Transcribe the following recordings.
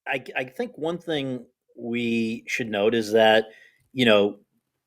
I think one thing we should note is that, you know,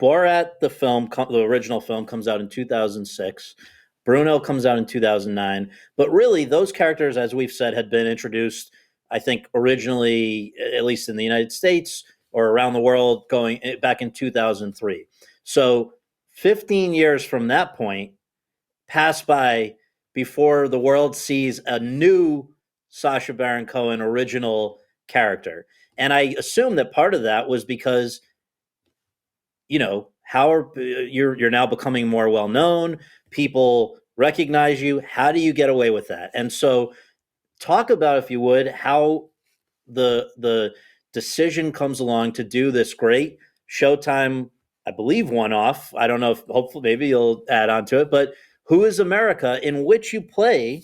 Borat, the original film, comes out in 2006. Bruno comes out in 2009. But really, those characters, as we've said, had been introduced, I think, originally, at least in the United States or around the world, going back in 2003. So 15 years from that point pass by before the world sees a new Sacha Baron Cohen original character. And I assume that part of that was because, how you're now becoming more well known, people recognize you. How do you get away with that? And so talk about, if you would, how the decision comes along to do this great Showtime, I believe, one off. I don't know if hopefully maybe you'll add on to it, but Who is America, in which you play,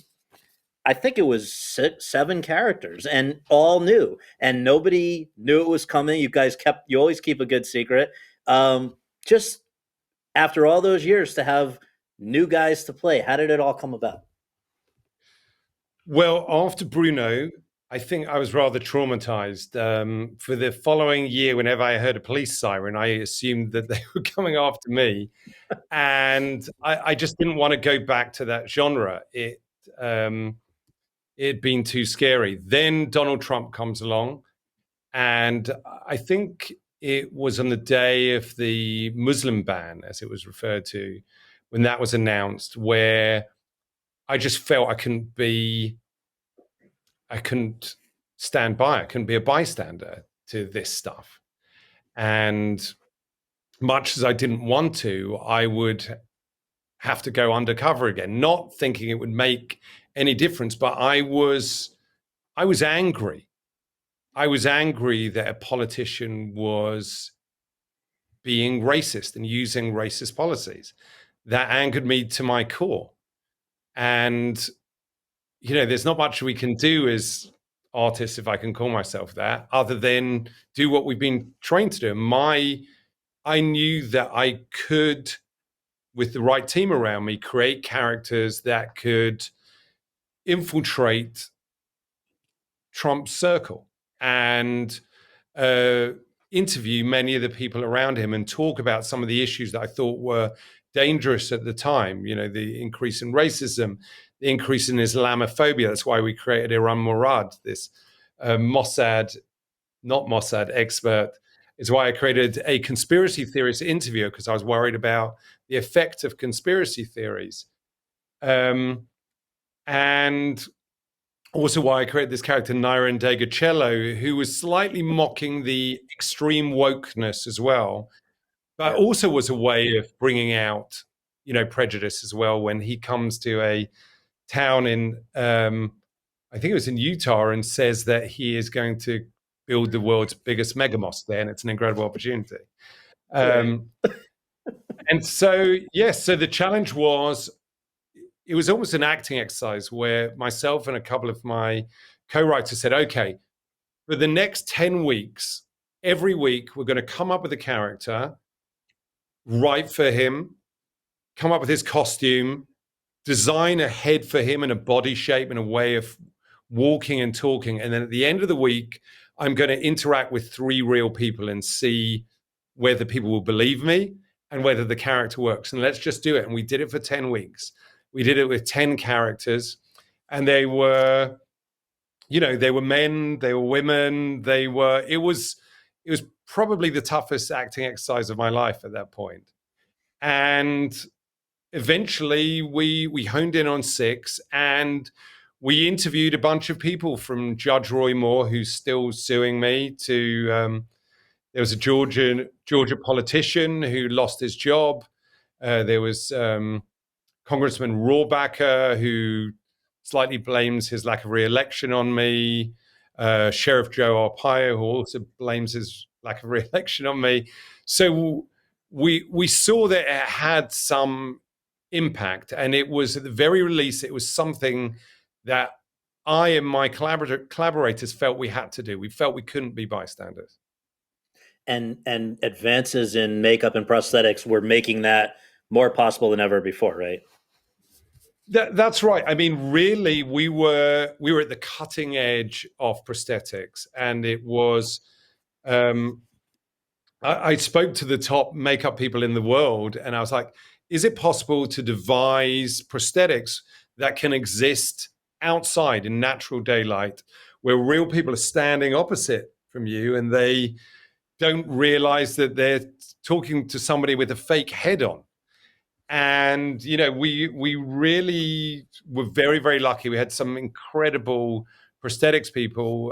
I think it was seven characters and all new, and nobody knew it was coming. You always keep a good secret. Just after all those years to have new guys to play, how did it all come about? Well, after Bruno, I think I was rather traumatized. For the following year, whenever I heard a police siren, I assumed that they were coming after me. And I just didn't want to go back to that genre. It'd been too scary. Then Donald Trump comes along, and I think it was on the day of the Muslim ban, as it was referred to, when that was announced, where I just felt I couldn't stand by. I couldn't be a bystander to this stuff. And much as I didn't want to, I would have to go undercover again, not thinking it would make any difference, but I was angry. I was angry that a politician was being racist and using racist policies. That angered me to my core. And there's not much we can do as artists, if I can call myself that, other than do what we've been trained to do. I knew that I could, with the right team around me, create characters that could infiltrate Trump's circle and interview many of the people around him and talk about some of the issues that I thought were dangerous at the time. The increase in racism, the increase in Islamophobia. That's why we created Iran Murad, this Mossad, not Mossad expert. Is why I created a conspiracy theorist interviewer, because I was worried about the effect of conspiracy theories. And also why I created this character, Naira Ndegecello, who was slightly mocking the extreme wokeness as well, but also was a way of bringing out, prejudice as well. When he comes to a town in, I think it was in Utah, and says that he is going to build the world's biggest mega mosque there, and it's an incredible opportunity. And so, yes, so the challenge was, it was almost an acting exercise where myself and a couple of my co-writers said, okay, for the next 10 weeks, every week, we're going to come up with a character, write for him, come up with his costume, design a head for him and a body shape and a way of walking and talking. And then at the end of the week, I'm going to interact with 3 real people and see whether people will believe me and whether the character works. And let's just do it. And we did it for 10 weeks. We did it with 10 characters, and they were men, they were women, it was probably the toughest acting exercise of my life at that point. And eventually we honed in on 6, and we interviewed a bunch of people, from Judge Roy Moore, who's still suing me, to there was a Georgia politician who lost his job. There was Congressman Rohrabacher, who slightly blames his lack of re-election on me. Sheriff Joe Arpaio, who also blames his lack of re-election on me. So we saw that it had some impact, and it was, at the very least, it was something that I and my collaborators felt we had to do. We felt we couldn't be bystanders. And advances in makeup and prosthetics were making that more possible than ever before, right? That's right. I mean, really, we were at the cutting edge of prosthetics, and it was. Um, I spoke to the top makeup people in the world, and I was like, "Is it possible to devise prosthetics that can exist outside in natural daylight, where real people are standing opposite from you, and they don't realize that they're talking to somebody with a fake head on?" And we really were very, very lucky. We had some incredible prosthetics people,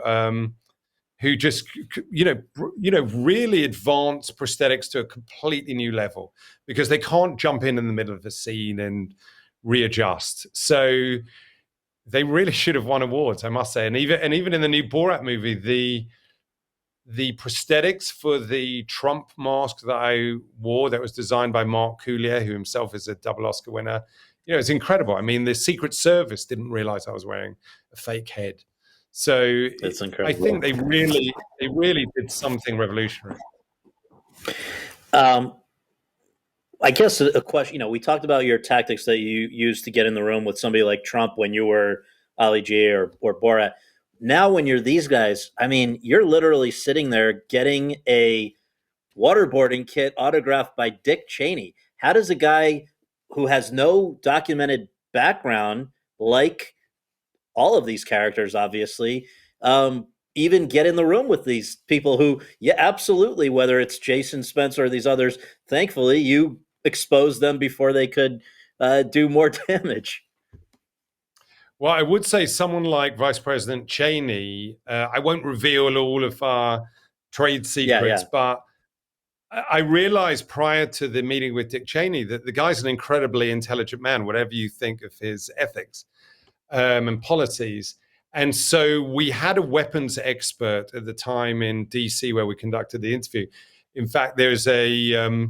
who just really advance prosthetics to a completely new level, because they can't jump in the middle of the scene and readjust. So they really should have won awards, I must say. And even in the new Borat movie, the prosthetics for the Trump mask that I wore, that was designed by Mark Coulier, who himself is a double Oscar winner, it's incredible. I mean, the Secret Service didn't realize I was wearing a fake head. So It's I incredible. think they really did something revolutionary. Um, I guess a question. We talked about your tactics that you used to get in the room with somebody like Trump when you were Ali G or Borat. Now, when you're these guys, I mean, you're literally sitting there getting a waterboarding kit autographed by Dick Cheney. How does a guy who has no documented background, like all of these characters, obviously, even get in the room with these people who, yeah, absolutely, whether it's Jason Spencer or these others, thankfully, you exposed them before they could do more damage. Well, I would say someone like Vice President Cheney. I won't reveal all of our trade Yeah, secrets, yeah, but I realized prior to the meeting with Dick Cheney that the guy's an incredibly intelligent man, whatever you think of his ethics and policies. And so we had a weapons expert at the time in DC where we conducted the interview. In fact, there's a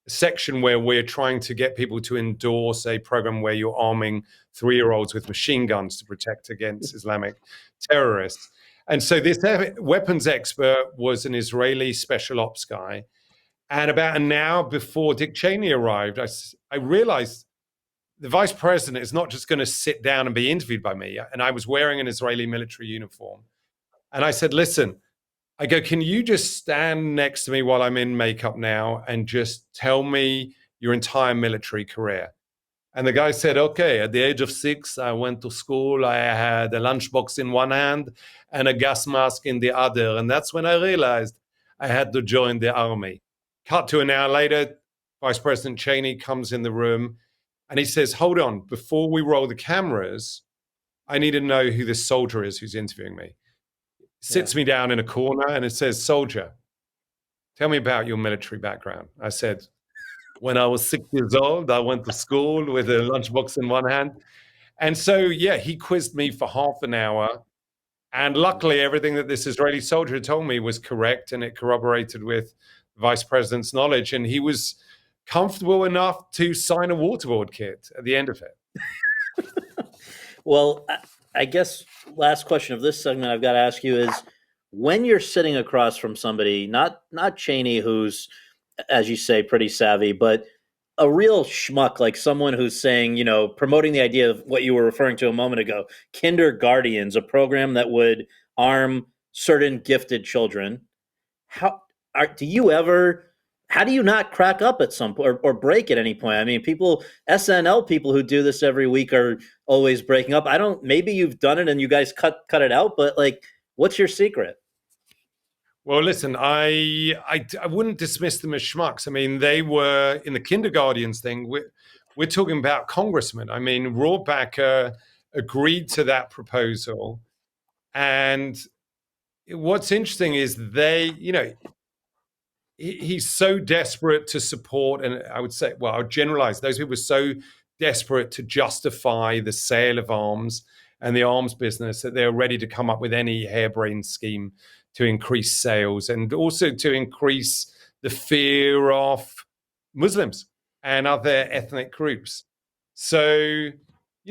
section where we're trying to get people to endorse a program where you're arming 3-year-olds with machine guns to protect against Islamic terrorists. And so this weapons expert was an Israeli special ops guy. And about an hour before Dick Cheney arrived, I realized the vice president is not just going to sit down and be interviewed by me. And I was wearing an Israeli military uniform. And I said, listen, I go, can you just stand next to me while I'm in makeup now and just tell me your entire military career? And the guy said, okay, at the age of 6, I went to school. I had a lunchbox in one hand and a gas mask in the other. And that's when I realized I had to join the army. Cut to an hour later, Vice President Cheney comes in the room and he says, hold on, before we roll the cameras, I need to know who this soldier is who's interviewing me. yeah. Sits me down in a corner and it says, soldier, tell me about your military background. I said, when I was 6 years old, I went to school with a lunchbox in one hand. And so, yeah, he quizzed me for half an hour. And luckily, everything that this Israeli soldier told me was correct, and it corroborated with the vice president's knowledge. And he was comfortable enough to sign a waterboard kit at the end of it. Well, I guess last question of this segment I've got to ask you is when you're sitting across from somebody, not Cheney, who's, as you say, pretty savvy, but a real schmuck, like someone who's saying, promoting the idea of what you were referring to a moment ago, Kinder Guardians, a program that would arm certain gifted children. How do you ever? How do you not crack up at some point or break at any point? I mean, SNL people who do this every week are always breaking up. I don't. Maybe you've done it and you guys cut it out, but like, what's your secret? Well, listen, I wouldn't dismiss them as schmucks. I mean, they were in the kindergartens thing. We're talking about congressmen. I mean, Rohrbacher agreed to that proposal. And what's interesting is he's so desperate to support, and I would say, well, I would generalize, those people were so desperate to justify the sale of arms and the arms business that they're ready to come up with any harebrained scheme to increase sales and also to increase the fear of Muslims and other ethnic groups. So,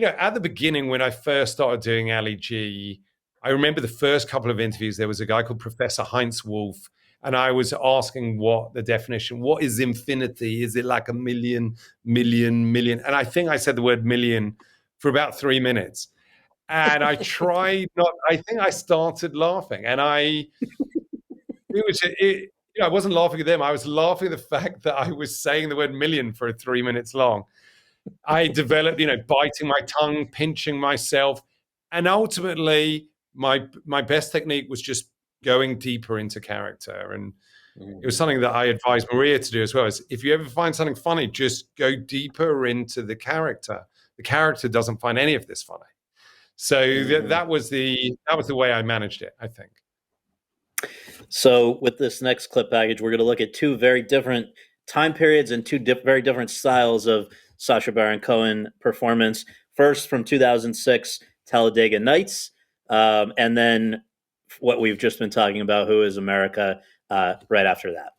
at the beginning, when I first started doing Ali G, I remember the first couple of interviews, there was a guy called Professor Heinz Wolf, and I was asking what the definition, what is infinity? Is it like a million, million, million? And I think I said the word million for about 3 minutes. And I tried not, I think I started laughing. And I wasn't laughing at them. I was laughing at the fact that I was saying the word million for 3 minutes long. I developed, biting my tongue, pinching myself. And ultimately, my best technique was just going deeper into character. And it was something that I advised Maria to do as well. Is if you ever find something funny, just go deeper into the character. The character doesn't find any of this funny. So that was the way I managed it, I think. So with this next clip package, we're going to look at two very different time periods and two very different styles of Sacha Baron Cohen performance. First, from 2006, Talladega Nights, and then what we've just been talking about, Who is America, right after that.